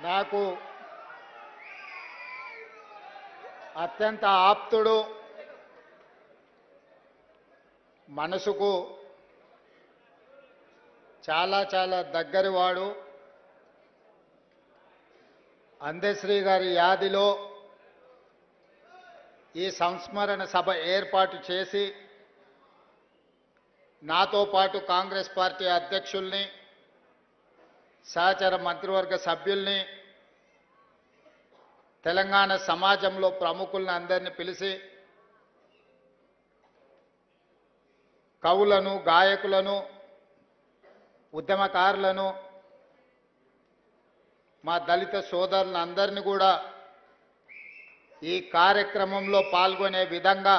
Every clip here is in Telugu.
నాకు అత్యంత ఆప్తుడు, మనసుకు చాలా చాలా దగ్గరివాడు, అందశ్రీ గారి యాదిలో ఈ సంస్మరణ సభ ఏర్పాటు చేసి నాతో పాటు కాంగ్రెస్ పార్టీ అధ్యక్షుల్ని, సహచర మంత్రివర్గ సభ్యుల్ని, తెలంగాణ సమాజంలో ప్రముఖులను అందరినీ పిలిచి కవులను, గాయకులను, ఉద్యమకారులను, మా దళిత సోదరులను అందరినీ కూడా ఈ కార్యక్రమంలో పాల్గొనే విధంగా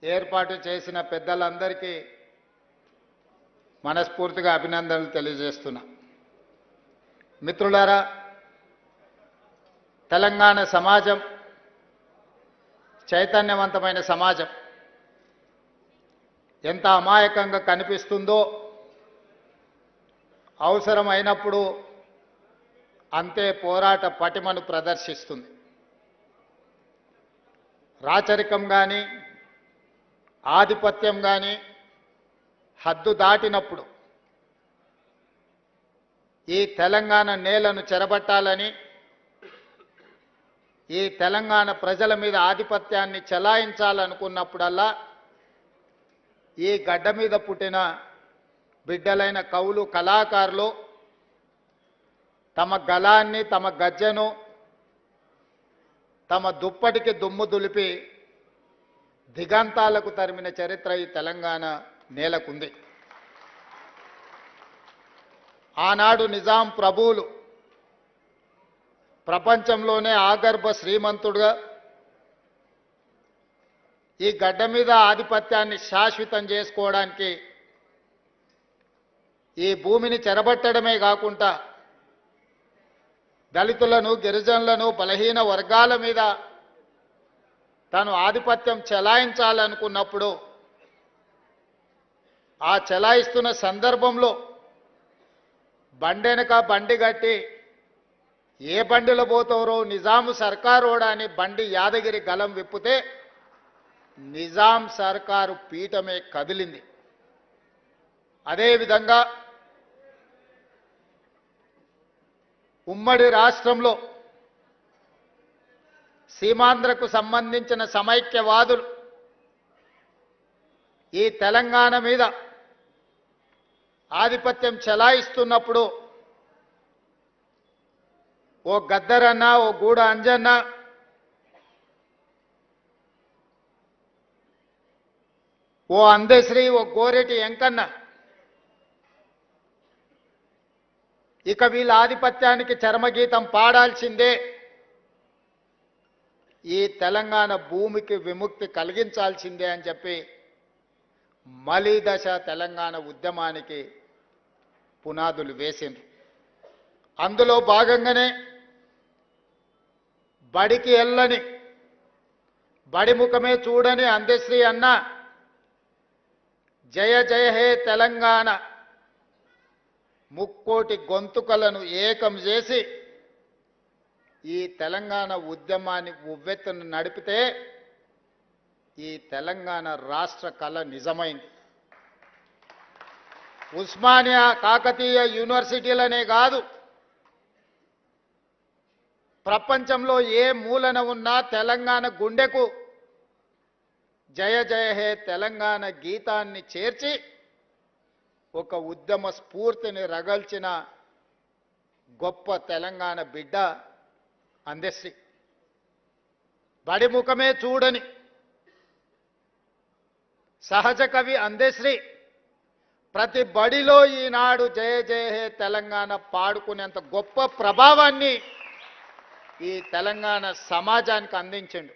ఏర్పాటు చేసిన పెద్దలందరికీ మనస్ఫూర్తిగా అభినందనలు తెలియజేస్తున్నా. మిత్రులారా, తెలంగాణ సమాజం చైతన్యవంతమైన సమాజం. ఎంత అమాయకంగా కనిపిస్తుందో అవసరమైనప్పుడు అంతే పోరాట పటిమను ప్రదర్శిస్తుంది. రాచరికం కానీ, ఆధిపత్యం కానీ హద్దు దాటినప్పుడు ఈ తెలంగాణ నేలను చెరబట్టాలని, ఈ తెలంగాణ ప్రజల మీద ఆధిపత్యాన్ని చెలాయించాలనుకున్నప్పుడల్లా ఈ గడ్డ మీద పుట్టిన బిడ్డలైన కవులు, కళాకారులు తమ గళాన్ని, తమ గజ్జెను, తమ దుప్పటికి దుమ్ము దులిపి దిగంతాలకు తరిమిన చరిత్ర ఈ తెలంగాణ నేలకుంది. ఆనాడు నిజాం ప్రభువులు ప్రపంచంలోనే ఆగర్భ శ్రీమంతుడుగా ఈ గడ్డ మీద ఆధిపత్యాన్ని శాశ్వతం చేసుకోవడానికి ఈ భూమిని చెరబట్టడమే కాకుండా దళితులను, గిరిజనులను, బలహీన వర్గాల మీద తాను ఆధిపత్యం చెలాయించాలనుకున్నప్పుడు ఆ చెలాయిస్తున్న సందర్భంలో బండెనక బండి కట్టి ఏ బండిలో పోతారో నిజాము సర్కారోడా అని బండి యాదగిరి గలం విప్పితే నిజాం సర్కారు పీఠమే కదిలింది. అదేవిధంగా ఉమ్మడి రాష్ట్రంలో సీమాంధ్రకు సంబంధించిన సమైక్యవాదులు ఈ తెలంగాణ మీద ఆధిపత్యం చెలాయిస్తున్నప్పుడు ఓ గద్దరన్న, ఓ గూడ అంజన్న, ఓ అందశ్రీ, ఓ గోరెటి వెంకన్న ఇక వీళ్ళ ఆధిపత్యానికి చరమగీతం పాడాల్సిందే, ఈ తెలంగాణ భూమికి విముక్తి కలిగించాల్సిందే అని చెప్పి మలిదశ తెలంగాణ ఉద్యమానికి పునాదులు వేసిండ్రు. అందులో భాగంగానే బడికి వెళ్ళని, బడి ముఖమే చూడని అందశ్రీ అన్న జయ జయ హే తెలంగాణ ముక్కోటి గొంతుకలను ఏకం చేసి ఈ తెలంగాణ ఉద్యమాన్ని ఉవ్వెత్తున నడిపితే ఈ తెలంగాణ రాష్ట్ర కళ నిజమైంది. ఉస్మానియా, కాకతీయ యూనివర్సిటీలనే కాదు, ప్రపంచంలో ఏ మూలన ఉన్నా తెలంగాణ గుండెకు జయ జయ హే తెలంగాణ గీతాన్ని చేర్చి ఒక ఉద్యమ స్ఫూర్తిని రగల్చిన గొప్ప తెలంగాణ బిడ్డ అందశ్రీ. బడి ముఖమే చూడని సహజ కవి అందశ్రీ ప్రతి బడిలో ఈనాడు జయ జయ హే తెలంగాణ పాడుకునేంత గొప్ప ప్రభావాన్ని ఈ తెలంగాణ సమాజానికి అందించిండు.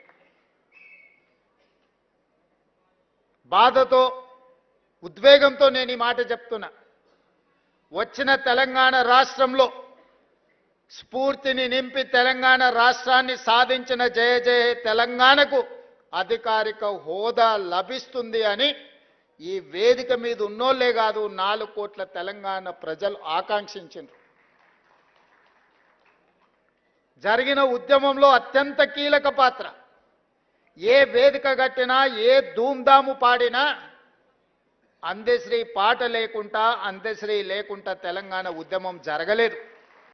బాధతో, ఉద్వేగంతో నేను ఈ మాట చెప్తున్నా. వచ్చిన తెలంగాణ రాష్ట్రంలో స్ఫూర్తిని నింపి తెలంగాణ రాష్ట్రాన్ని సాధించిన జయ జయ తెలంగాణకు అధికారిక హోదా లభిస్తుంది అని ఈ వేదిక మీద ఉన్నోళ్లే కాదు 4 కోట్ల తెలంగాణ ప్రజలు ఆకాంక్షించారు. జరిగిన ఉద్యమంలో అత్యంత కీలక పాత్ర. ఏ వేదిక కట్టినా, ఏ ధూమ్ధాము పాడినా అందశ్రీ పాట లేకుండా, అందశ్రీ లేకుండా తెలంగాణ ఉద్యమం జరగలేదు.